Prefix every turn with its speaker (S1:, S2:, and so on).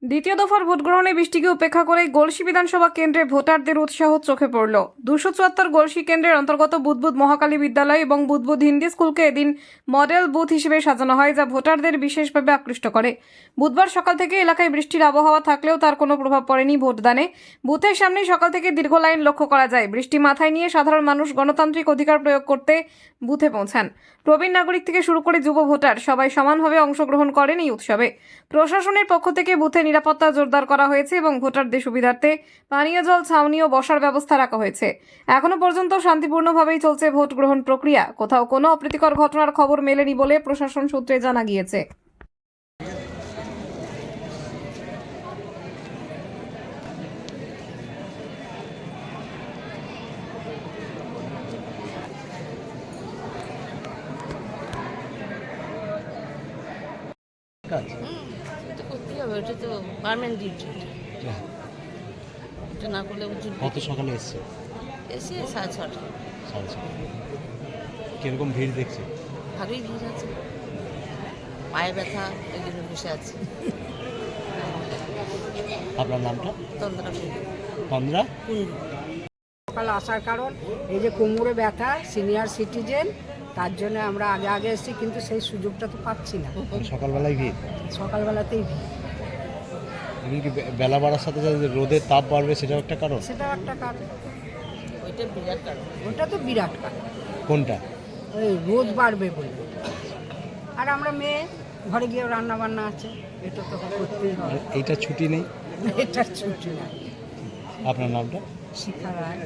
S1: দ্বিতীয় দফার ভোট গ্রহণে বৃষ্টিকে উপেক্ষা করে গলসি বিধানসভা কেন্দ্রে ভোটারদের উৎসাহ চোখে পড়ল। 274 গলসি কেন্দ্রের অন্তর্গত বুদবুদ মহাকালী বিদ্যালয় এবং বুদবুদ হিন্দি স্কুলকে এদিন মডেল বুথ হিসেবে সাজানো হয়, যা ভোটারদের বিশেষভাবে আকৃষ্ট করে। বুধবার সকাল থেকে এলাকায় বৃষ্টির আবহাওয়া থাকলেও তার কোনো প্রভাব পড়েনি ভোটদানে। বুথের সামনে সকাল থেকে দীর্ঘ লাইন লক্ষ্য করা যায়। বৃষ্টি মাথায় নিয়ে সাধারণ মানুষ গণতান্ত্রিক অধিকার প্রয়োগ করতে বুথে পৌঁছান। প্রবীণ নাগরিক থেকে শুরু করে যুব ভোটার সবাই সমানভাবে অংশগ্রহণ করেন এই উৎসবে। প্রশাসনের পক্ষ থেকে বুথে নিরাপত্তা জোরদার করা হয়েছে এবং ভোটারদের সুবিধার্থে পানীয় জল, ছাউনি ও বসার ব্যবস্থা রাখা হয়েছে। এখনো পর্যন্ত শান্তিপূর্ণভাবেই চলছে ভোট গ্রহণ প্রক্রিয়া। কোথাও কোনো অপ্রীতিকর ঘটনার খবর মেলেনি বলে প্রশাসন সূত্রে জানা গিয়েছে।
S2: কাজ
S3: এটা করতেই হবে, ওটা তো পার্মানেন্ট ডিউটি। এটা না করলে উচিত।
S2: কত সকালে এসছে?
S3: এসে 6:30।
S2: 6:30। কিরকম ভিড় দেখছে?
S3: ভালোই ভিড় আছে, পায়ে ব্যথা, এই জন্য বসে আছে।
S2: আপনার নামটা?
S3: তন্দ্রা
S2: তন্দ্রা
S3: কুণ্ডু।
S4: সকাল আসার কারণ এই যে কোমরে ব্যথা, সিনিয়র সিটিজেন, তার জন্য আমরা আগে আগে এসেছি, কিন্তু সেই সুযোগটা তো পাচ্ছি না।
S2: সকালবেলায় ভিড়?
S4: সকালবেলাতেই ভিড়,
S2: এমনকি বেলা বাড়ার সাথে সাথে রোদের তাপ বাড়বে, সেটাও একটা কারণ।
S4: সেটাও একটা কারণ।
S3: ওইটা বিরাট কারণ।
S4: ওটা তো বিরাট কারণ,
S2: কোনটা?
S4: ওই রোদ বাড়বে বলে। আর আমরা মেয়ে, ঘরে গিয়েও রান্না বান্না আছে, এটা তো করতেই হবে।
S2: এইটা ছুটি নেই?
S4: এটা ছুটি নাই।
S2: আপনার নামটা?
S4: শিখা রায়।